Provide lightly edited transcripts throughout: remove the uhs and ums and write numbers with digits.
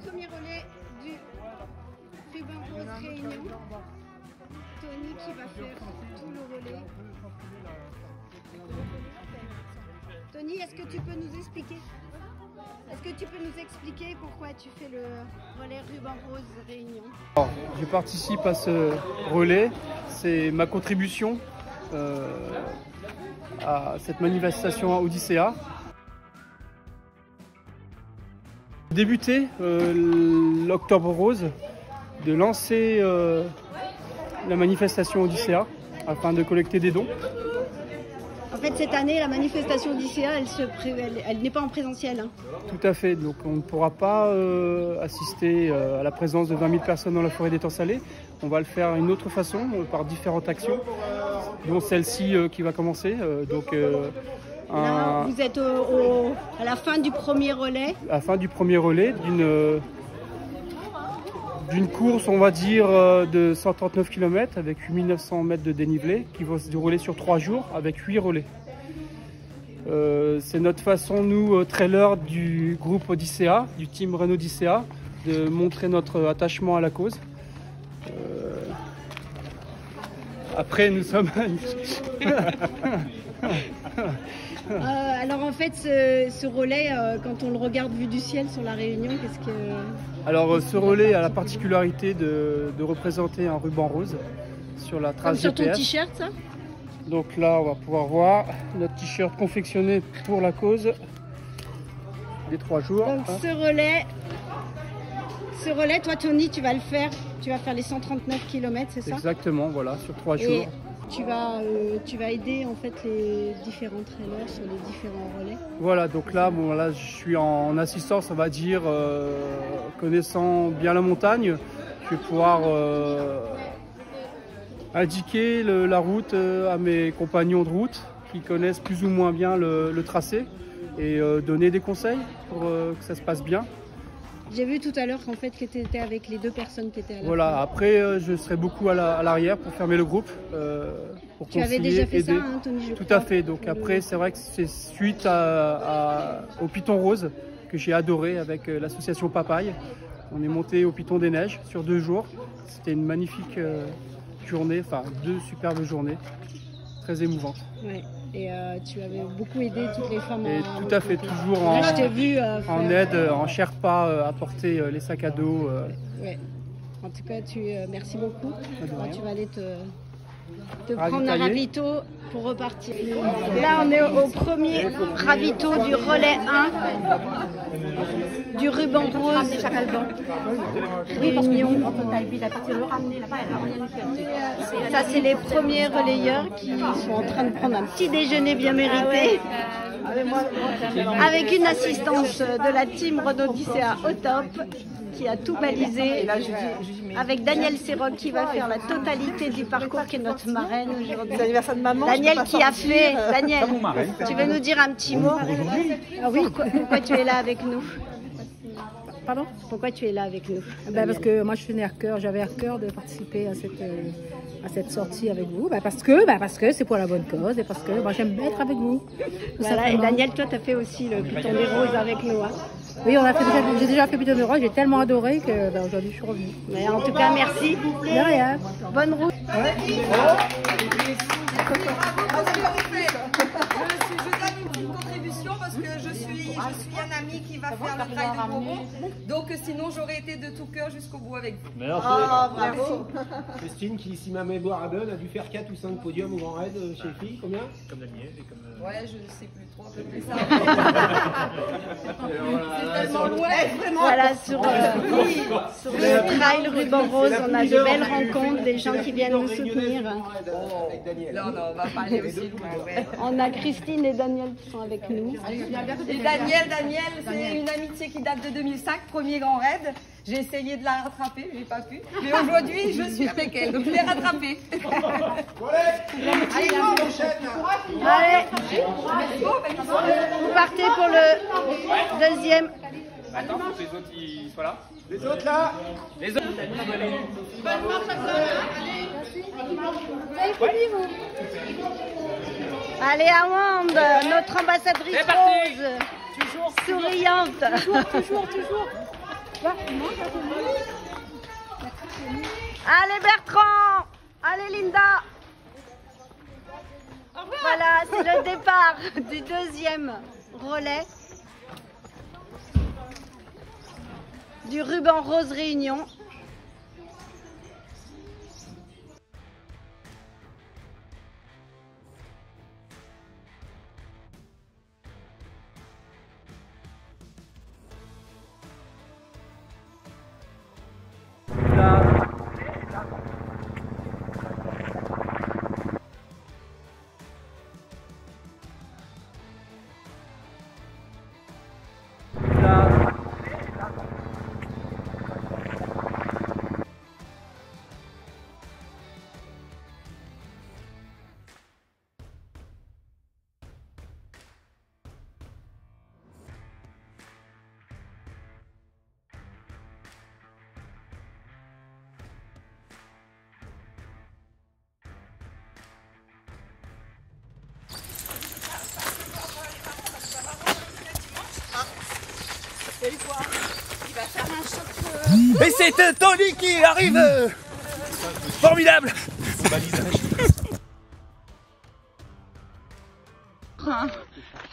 premier relais du ruban rose Réunion. Tony qui va faire tout le relais. Tony, est-ce que tu peux nous expliquer? Pourquoi tu fais le relais ruban rose Réunion? Alors, je participe à ce relais, c'est ma contribution à cette manifestation à Odyssea. Débuté l'Octobre Rose, de lancer la manifestation Odyssea afin de collecter des dons. En fait, cette année, la manifestation Odyssea, elle n'est pas en présentiel. Hein. Tout à fait, donc on ne pourra pas assister à la présence de 20 000 personnes dans la forêt d'étang salé. On va le faire d'une autre façon, par différentes actions, dont celle-ci qui va commencer. Là, vous êtes à la fin du premier relais. À la fin du premier relais d'une course, on va dire, de 139 km avec 8900 mètres de dénivelé qui va se dérouler sur 3 jours avec 8 relais. C'est notre façon, nous, trailers du groupe Odyssea, du team Renault Odyssea, de montrer notre attachement à la cause. Après, nous sommes... alors en fait, ce relais, quand on le regarde vu du ciel sur la Réunion, qu'est-ce que... Alors ce relais a la particularité de représenter un ruban rose sur la trace sur GPS. Ton t-shirt, ça? Donc là, on va pouvoir voir notre t-shirt confectionné pour la cause des 3 jours. Donc ce relais, toi Tony, tu vas le faire. Tu vas faire les 139 km, c'est ça? Exactement, voilà, sur 3 jours. Tu vas aider en fait les différents trailers sur les différents relais. Voilà, donc là, là je suis en assistance, on va dire, connaissant bien la montagne. Je vais pouvoir indiquer la route à mes compagnons de route qui connaissent plus ou moins bien le tracé et donner des conseils pour que ça se passe bien. J'ai vu tout à l'heure qu'en fait que tu étais avec les 2 personnes qui étaient à la Voilà, fin. après je serai beaucoup à l'arrière pour fermer le groupe. Pour tu avais déjà fait aider. Ça, hein, Tony, je Tout crois. à fait, donc après c'est vrai que c'est suite au Piton Rose que j'ai adoré avec l'association Papaye. On est monté au Piton des Neiges sur 2 jours. C'était une magnifique journée, enfin 2 superbes journées, très émouvantes. Ouais. Et tu avais beaucoup aidé toutes les femmes. Et tout à fait, toujours en aide, en Sherpa, apporter les sacs à dos. Ouais. En tout cas, merci beaucoup. Tu vas aller te prendre un ravito pour repartir. Là, on est au premier ravito du relais 1 du ruban rose Réunion. Ça, c'est les premiers relayeurs qui sont en train de prendre un petit déjeuner bien mérité. Avec une assistance de la team Renault Odyssea au top, qui a tout balisé, avec Daniel Serroc qui va faire la totalité du parcours, qui est notre marraine aujourd'hui. C'est l'anniversaire de maman. Daniel qui a fait... Daniel, tu veux nous dire un petit mot? Pourquoi tu es là avec nous? Pardon? Pourquoi tu es là avec nous? Parce que moi je tenais à cœur, j'avais à cœur de participer à cette sortie avec vous. Parce que c'est pour la bonne cause et parce que moi j'aime bien être avec vous. Voilà, et Daniel, toi tu as fait aussi le Piton des Roses avec nous. Hein. Oui, j'ai déjà fait Piton des Roses, j'ai tellement adoré que aujourd'hui je suis revenue. Mais en tout cas, merci. De rien. Bonne route. Parce que je suis un ami qui va faire le trail de Bourbon, donc sinon j'aurais été de tout cœur jusqu'au bout avec vous. Mais alors, bravo. Christine qui, si ma mémoire est bonne, a dû faire 4 ou 5 podiums au Grand Raid chez les filles, combien? Comme Daniel et comme... Ouais, je ne sais plus trop à peu près ça. C'est tellement loin, vraiment. Voilà, sur le trail ruban rose, on a de belles rencontres, des gens qui viennent nous soutenir. Non, on va pas aller aussi loin. On a Christine et Daniel qui sont avec nous. Et Daniel, c'est une amitié qui date de 2005, premier Grand Raid. J'ai essayé de la rattraper, j'ai pas pu. Mais aujourd'hui, je suis avec elle, donc je l'ai rattrapée. Allez, vous partez pour le deuxième. Attends, faut que les autres ils soient là. Les autres là? Les autres. Bonne marche à toi. Vous avez fini, vous? Allez, Amande, notre ambassadrice rose, souriante. Toujours. Allez Bertrand! Allez Linda! Voilà, c'est le départ du deuxième relais du ruban rose Réunion. Et c'est Tony qui arrive. Formidable.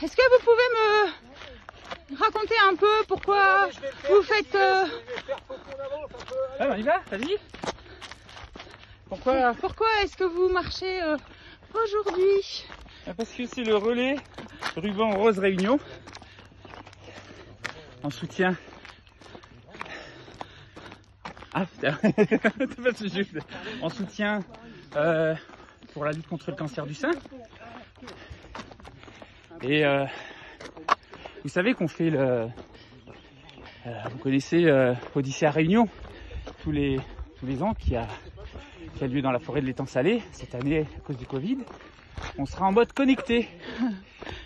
Est-ce que vous pouvez me raconter un peu pourquoi vous faites... Ouais, on y va, vas-y. Pourquoi est-ce que vous marchez aujourd'hui? Parce que c'est le relais ruban rose Réunion. En soutien. Ah putain, c'est pas ce juste. En soutien pour la lutte contre le cancer du sein. Et vous savez qu'on fait le... vous connaissez Odyssée à Réunion tous les ans qui a lieu dans la forêt de l'étang salé. Cette année, à cause du Covid, on sera en mode connecté.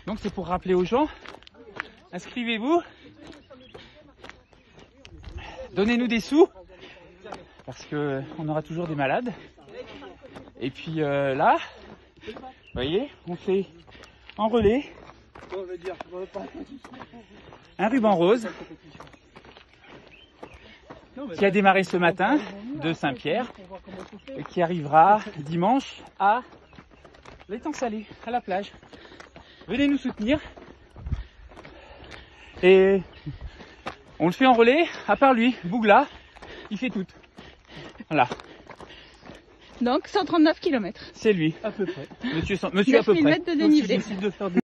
Donc c'est pour rappeler aux gens, inscrivez-vous, donnez-nous des sous, parce que on aura toujours des malades. Et puis là, vous voyez, on fait en relais un ruban rose qui a démarré ce matin de Saint-Pierre et qui arrivera dimanche à l'étang salé, à la plage. Venez nous soutenir. Et on le fait en relais, à part lui, Bougla, il fait tout. Voilà. Donc 139 km. C'est lui. À peu près. Monsieur à peu 9000 près. mètres de dénivelé. Donc, si je décide de faire des...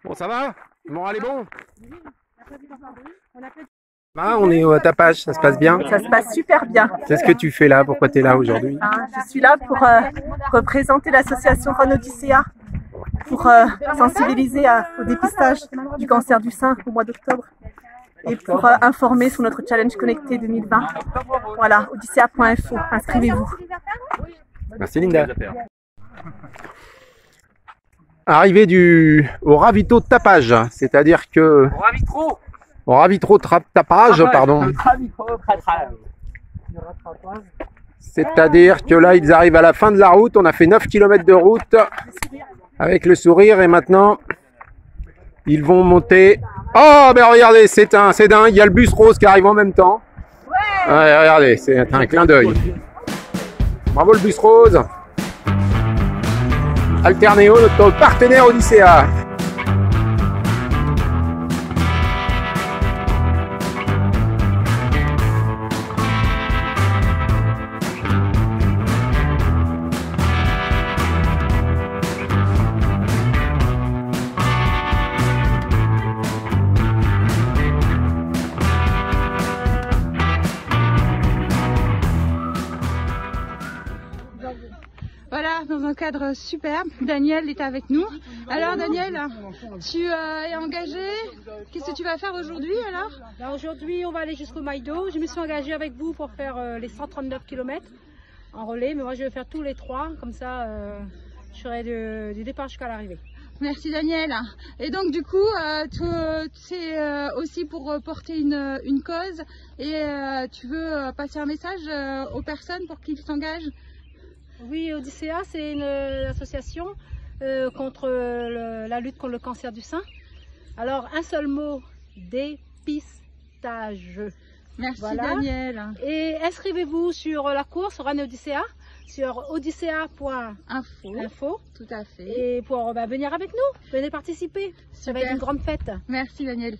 Bon, ça va? Le moral est bon? Ah, on est au tapage, ça se passe bien? Ça se passe super bien. Qu'est-ce que tu fais là? Pourquoi tu es là aujourd'hui? Je suis là pour représenter l'association Run Odyssea, pour sensibiliser au dépistage du cancer du sein au mois d'octobre et pour informer sur notre challenge connecté 2020. Voilà, odyssea.info, inscrivez-vous. Merci Linda. Arrivé au ravito tapage, c'est-à-dire que... Au ravitro tapage, pardon. C'est-à-dire que là, ils arrivent à la fin de la route. On a fait 9 km de route avec le sourire et maintenant, ils vont monter. Oh, mais regardez, c'est dingue. Il y a le bus rose qui arrive en même temps. Ouais, regardez, c'est un clin d'œil. Bravo le bus rose. Alterneo, notre partenaire Odyssea. Voilà, dans un cadre superbe. Daniel est avec nous. Alors Daniel, tu es engagé. Qu'est-ce que tu vas faire aujourd'hui alors? Aujourd'hui, on va aller jusqu'au Maïdo. Je me suis engagée avec vous pour faire les 139 km en relais. Mais moi, je vais faire tous les 3. Comme ça, je serai du départ jusqu'à l'arrivée. Merci Daniel. Et donc du coup, c'est aussi pour porter une cause et tu veux passer un message aux personnes pour qu'ils s'engagent? Oui, Odyssea, c'est une association contre la lutte contre le cancer du sein. Alors un seul mot, dépistage. Merci voilà. Daniel. Et inscrivez-vous sur la course Run Odyssea sur odyssea.info. Tout à fait. Et pour venir avec nous, venez participer. Ça va être une grande fête. Merci Daniel.